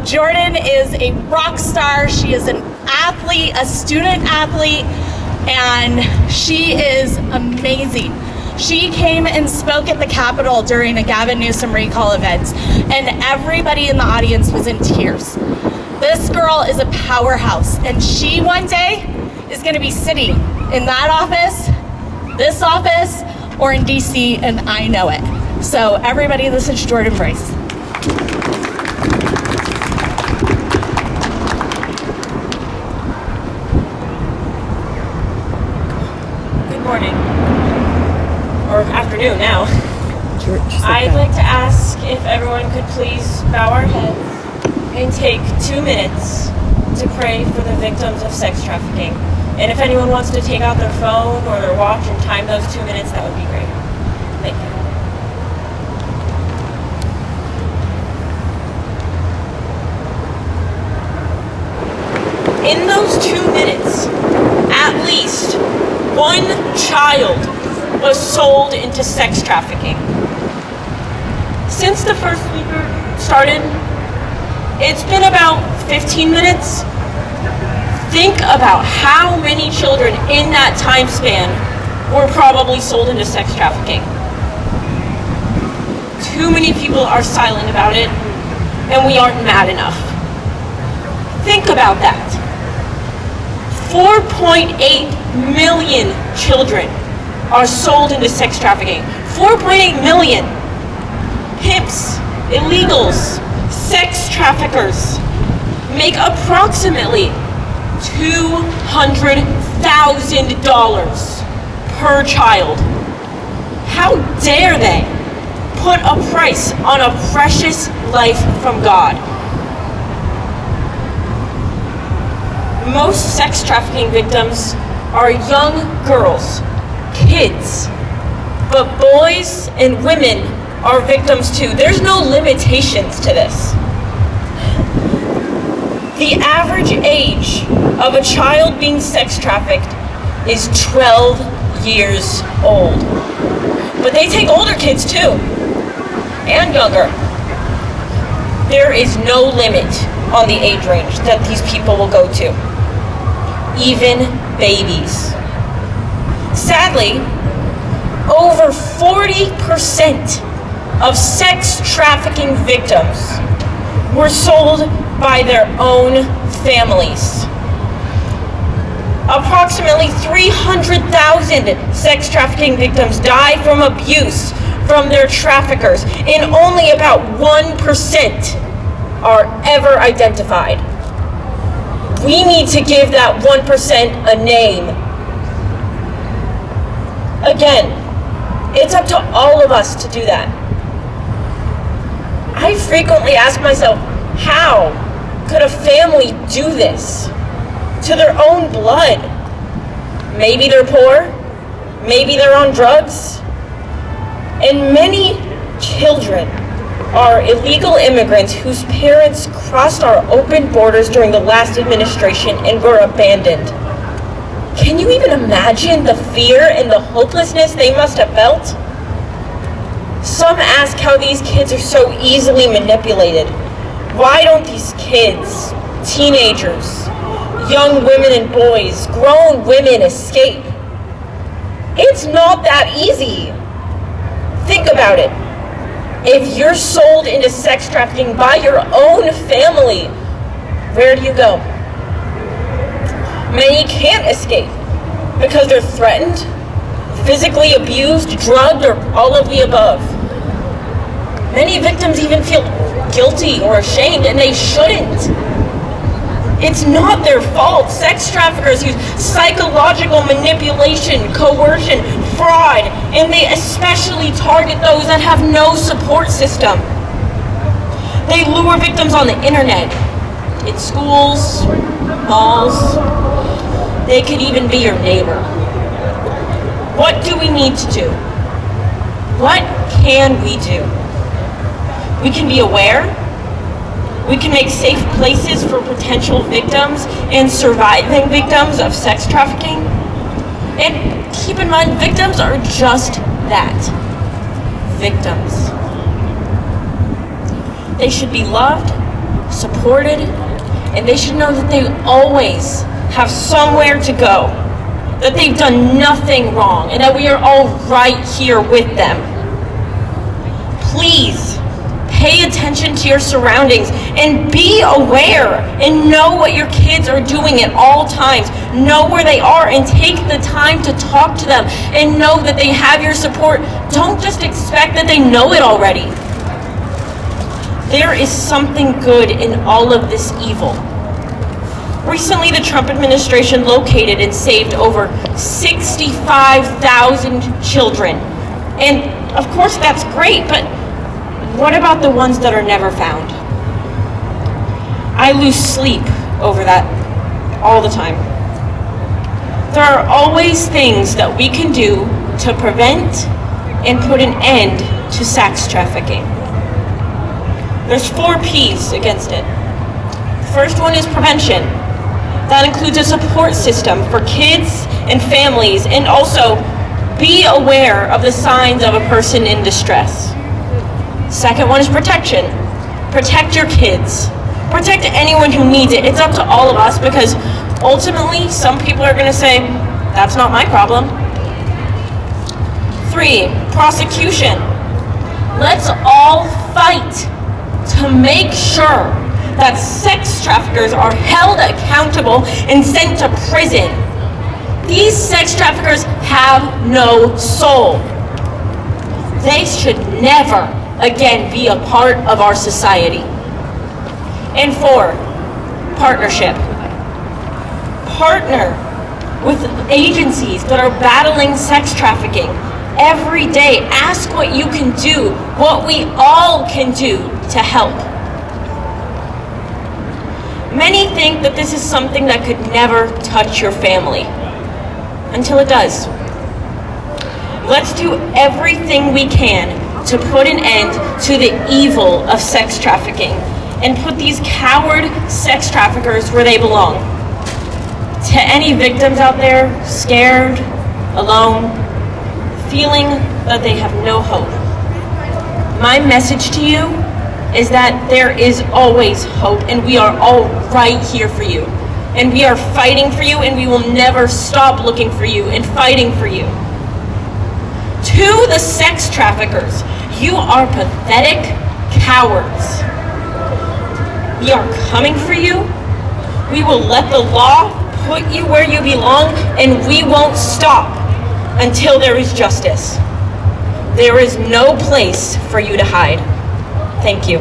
Jordan is a rock star. She is an athlete, a student athlete, and she is amazing. She came and spoke at the Capitol during a Gavin Newsom recall event, and everybody in the audience was in tears. This girl is a powerhouse, and she one day is going to be sitting in that office, this office, or in DC, and I know it. So everybody listen to Jordan Brace. Good morning, or afternoon now. I'd like to ask if everyone could please bow our heads and take 2 minutes to pray for the victims of sex trafficking. And if anyone wants to take out their phone or their watch and time those 2 minutes, that would be great. Thank you. In those 2 minutes, at least one child was sold into sex trafficking. Since the first speaker started, it's been about 15 minutes. Think about how many children in that time span were probably sold into sex trafficking. Too many people are silent about it, and we aren't mad enough. Think about that. 4.8 million children are sold into sex trafficking. 4.8 million. Pimps, illegals, sex traffickers make approximately $200,000 per child. How dare they put a price on a precious life from God? Most sex trafficking victims are young girls, kids, but boys and women are victims too. There's no limitations to this. The average age of a child being sex trafficked is 12 years old. But they take older kids too, and younger. There is no limit on the age range that these people will go to, even babies. Sadly, over 40% of sex trafficking victims were sold by their own families. Approximately 300,000 sex trafficking victims die from abuse from their traffickers, and only about 1% are ever identified. We need to give that 1% a name. Again, it's up to all of us to do that. I frequently ask myself, how could a family do this to their own blood? Maybe they're poor, maybe they're on drugs, and many children are illegal immigrants whose parents crossed our open borders during the last administration and were abandoned. Can you even imagine the fear and the hopelessness they must have felt? Some ask how these kids are so easily manipulated. Why don't these kids, teenagers, young women and boys, grown women escape? It's not that easy. Think about it. If you're sold into sex trafficking by your own family, where do you go? Many can't escape because they're threatened, physically abused, drugged, or all of the above. Many victims even feel guilty or ashamed, and they shouldn't. It's not their fault. Sex traffickers use psychological manipulation, coercion, fraud, and they especially target those that have no support system. They lure victims on the internet, in schools, malls. They could even be your neighbor. What do we need to do? What can we do? We can be aware. We can make safe places for potential victims and surviving victims of sex trafficking. And keep in mind, victims are just that, victims. They should be loved, supported, and they should know that they always have somewhere to go, that they've done nothing wrong, and that we are all right here with them. Please pay attention to your surroundings and be aware and know what your kids are doing at all times. Know where they are and take the time to talk to them and know that they have your support. Don't just expect that they know it already. There is something good in all of this evil. Recently, the Trump administration located and saved over 65,000 children. And of course that's great, but what about the ones that are never found? I lose sleep over that all the time. There are always things that we can do to prevent and put an end to sex trafficking. There's 4 P's against it. The first one is prevention. That includes a support system for kids and families, and also be aware of the signs of a person in distress. Second one is protection. Protect your kids. Protect anyone who needs it. It's up to all of us, because ultimately some people are going to say, that's not my problem. 3, prosecution. Let's all fight to make sure that sex traffickers are held accountable and sent to prison. These sex traffickers have no soul. They should never again be a part of our society. And 4, partnership. Partner with agencies that are battling sex trafficking every day. Ask what you can do, what we all can do to help. Many think that this is something that could never touch your family, until it does. Let's do everything we can to put an end to the evil of sex trafficking and put these coward sex traffickers where they belong. To any victims out there scared, alone, feeling that they have no hope, my message to you is that there is always hope, and we are all right here for you. And we are fighting for you, and we will never stop looking for you and fighting for you. To the sex traffickers, you are pathetic cowards. We are coming for you. We will let the law put you where you belong, and we won't stop until there is justice. There is no place for you to hide. Thank you.